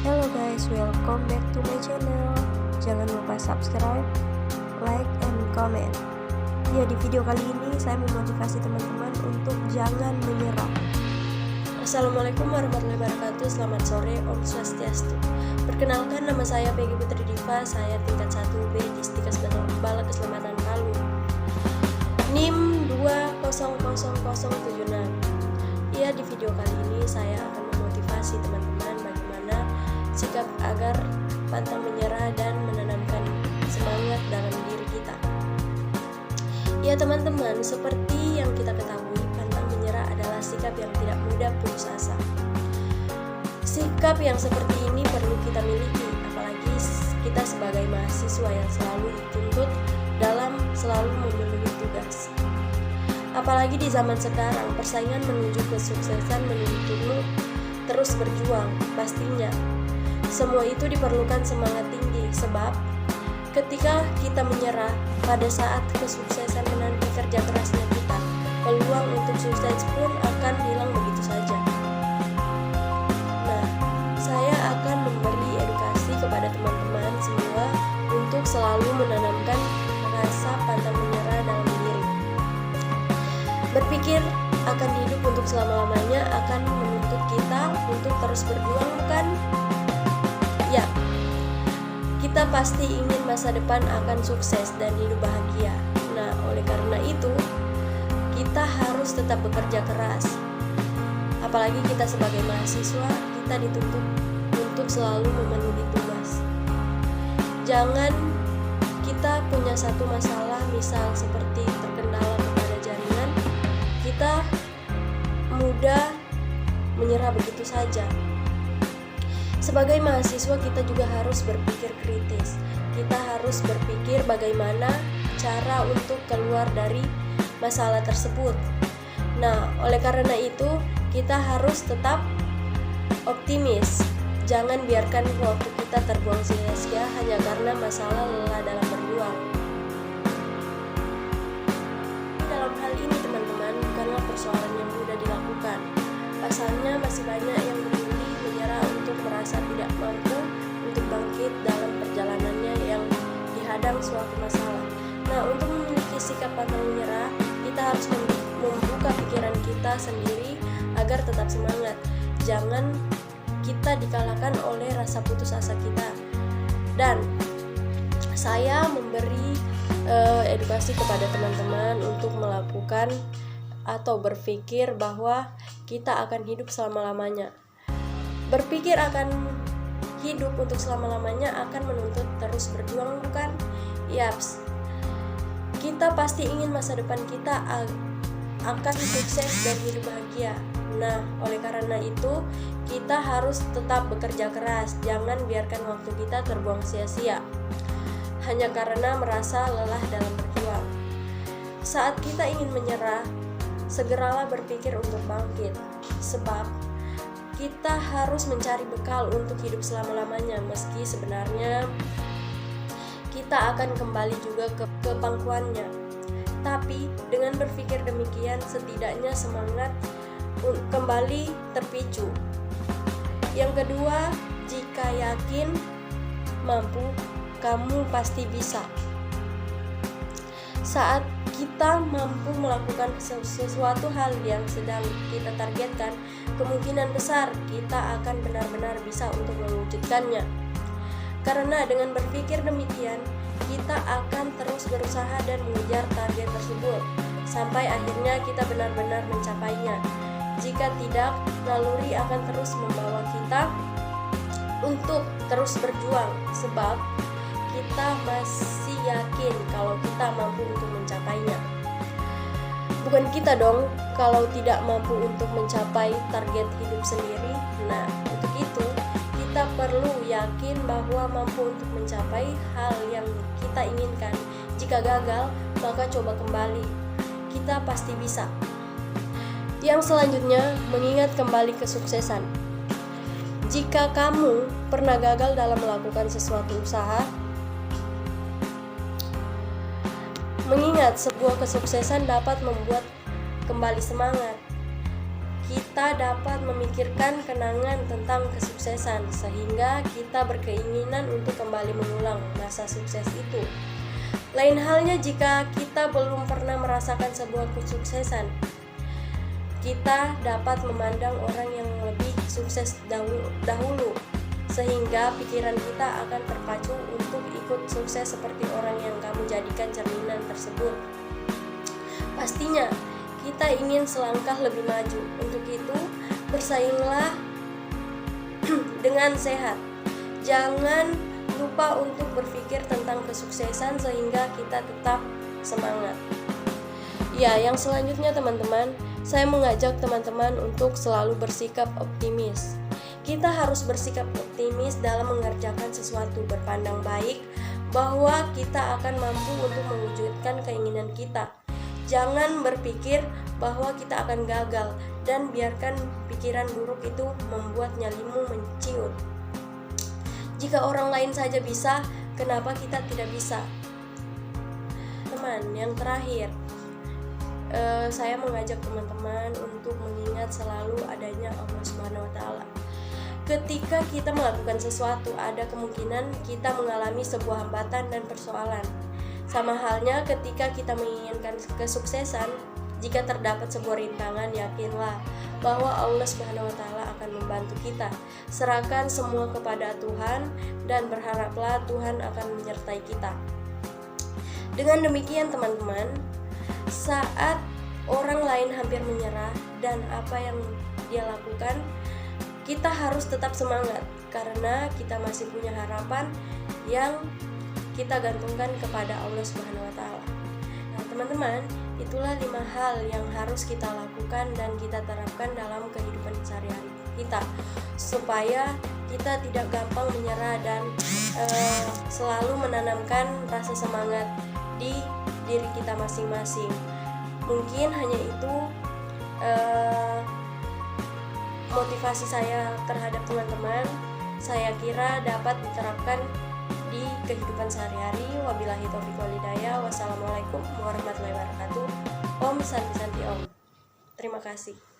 Hello guys, welcome back to my channel. Jangan lupa subscribe, like, and comment. Ya, di video kali ini saya memotivasi teman-teman untuk jangan menyerah. Assalamualaikum warahmatullahi wabarakatuh. Selamat sore, Om Swastiastu. Perkenalkan, nama saya Peggy Putri Diva. Saya tingkat 1B di Stikas Bala Keselamatan Palu. NIM 2000076. Ya, di video kali ini saya akan memotivasi teman-teman bagaimana sikap agar pantang menyerah dan menanamkan semangat dalam diri kita. Ya teman-teman, seperti yang kita ketahui, pantang menyerah adalah sikap yang tidak mudah putus asa. Sikap yang seperti ini perlu kita miliki, apalagi kita sebagai mahasiswa yang selalu dituntut dalam selalu memenuhi tugas. Apalagi di zaman sekarang, persaingan menuju kesuksesan menuntutmu terus berjuang. Pastinya semua itu diperlukan semangat tinggi, sebab ketika kita menyerah pada saat kesuksesan menanti kerja kerasnya kita, peluang untuk sukses pun akan hilang begitu saja. Nah, saya akan memberi edukasi kepada teman-teman semua untuk selalu menanamkan rasa pantang menyerah dalam diri. Berpikir akan hidup untuk selama-lamanya akan menuntut kita untuk terus berjuang, bukan? Ya, kita pasti ingin masa depan akan sukses dan hidup bahagia. Nah, oleh karena itu, kita harus tetap bekerja keras. Apalagi kita sebagai mahasiswa, kita dituntut untuk selalu memenuhi tugas. Jangan kita punya satu masalah, misal seperti terkendala kepada jaringan, kita mudah menyerah begitu saja. Sebagai mahasiswa, kita juga harus berpikir kritis. Kita harus berpikir bagaimana cara untuk keluar dari masalah tersebut. Nah, oleh karena itu, kita harus tetap optimis. Jangan biarkan waktu kita terbuang sia-sia hanya karena masalah lelah dalam berjuang. Dalam hal ini teman-teman, bukanlah persoalan yang mudah dilakukan. Pasalnya masih banyak yang memilih menyerah untuk merasa tidak mampu untuk bangkit dalam perjalanannya yang dihadang suatu masalah. Nah, untuk memiliki sikap pantang menyerah, kita harus membuka pikiran kita sendiri agar tetap semangat. Jangan kita dikalahkan oleh rasa putus asa kita. Dan saya memberi edukasi kepada teman-teman untuk melakukan atau berpikir bahwa kita akan hidup selama-lamanya. Berpikir akan hidup untuk selama-lamanya akan menuntut terus berjuang, bukan? Yaps. Kita pasti ingin masa depan kita akan sukses dan hidup bahagia. Nah, oleh karena itu, kita harus tetap bekerja keras. Jangan biarkan waktu kita terbuang sia-sia hanya karena merasa lelah dalam berjuang. Saat kita ingin menyerah, segeralah berpikir untuk bangkit, sebab kita harus mencari bekal untuk hidup selama-lamanya, meski sebenarnya kita akan kembali juga ke pangkuannya. Tapi dengan berpikir demikian, setidaknya semangat kembali terpicu. Yang kedua, jika yakin mampu, kamu pasti bisa. Saat kita mampu melakukan sesuatu hal yang sedang kita targetkan, kemungkinan besar kita akan benar-benar bisa untuk mewujudkannya. Karena dengan berpikir demikian, kita akan terus berusaha dan mengejar target tersebut sampai akhirnya kita benar-benar mencapainya. Jika tidak, naluri akan terus membawa kita untuk terus berjuang, sebab kita masih yakin kalau kita mampu untuk mencapainya. Bukan kita dong kalau tidak mampu untuk mencapai target hidup sendiri. Nah, untuk itu kita perlu yakin bahwa mampu untuk mencapai hal yang kita inginkan. Jika gagal, maka coba kembali. Kita pasti bisa. Yang selanjutnya, mengingat kembali kesuksesan. Jika kamu pernah gagal dalam melakukan sesuatu usaha, mengingat sebuah kesuksesan dapat membuat kembali semangat. kita dapat memikirkan kenangan tentang kesuksesan sehingga kita berkeinginan untuk kembali mengulang masa sukses itu. Lain halnya jika kita belum pernah merasakan sebuah kesuksesan, kita dapat memandang orang yang lebih sukses dahulu sehingga pikiran kita akan terpacu untuk ikut sukses seperti orang yang kamu jadikan cerminan tersebut. Pastinya kita ingin selangkah lebih maju. Untuk itu, bersainglah dengan sehat. Jangan lupa untuk berpikir tentang kesuksesan sehingga kita tetap semangat. Ya, yang selanjutnya teman-teman, saya mengajak teman-teman untuk selalu bersikap optimis. Kita harus bersikap optimis dalam mengerjakan sesuatu, berpandang baik bahwa kita akan mampu untuk mewujudkan keinginan kita. Jangan berpikir bahwa kita akan gagal dan biarkan pikiran buruk itu membuat nyalimu menciut. Jika orang lain saja bisa, kenapa kita tidak bisa? Teman, yang terakhir, saya mengajak teman-teman untuk mengingat selalu adanya Allah Subhanahu wa Ta'ala. Ketika kita melakukan sesuatu, ada kemungkinan kita mengalami sebuah hambatan dan persoalan. Sama halnya ketika kita menginginkan kesuksesan, jika terdapat sebuah rintangan, yakinlah bahwa Allah Subhanahu wa Ta'ala akan membantu kita. Serahkan semua kepada Tuhan dan berharaplah Tuhan akan menyertai kita. Dengan demikian teman-teman, saat orang lain hampir menyerah dan apa yang dia lakukan, kita harus tetap semangat karena kita masih punya harapan yang kita gantungkan kepada Allah Subhanahu wa Ta'ala. Nah, teman-teman, itulah 5 hal yang harus kita lakukan dan kita terapkan dalam kehidupan sehari-hari kita supaya kita tidak gampang menyerah dan selalu menanamkan rasa semangat di diri kita masing-masing. Mungkin hanya itu motivasi saya terhadap teman-teman. Saya kira dapat diterapkan di kehidupan sehari-hari. Wabillahi taufiq wal hidayah. Wassalamualaikum warahmatullahi wabarakatuh. Om Santi Santi Om. Terima kasih.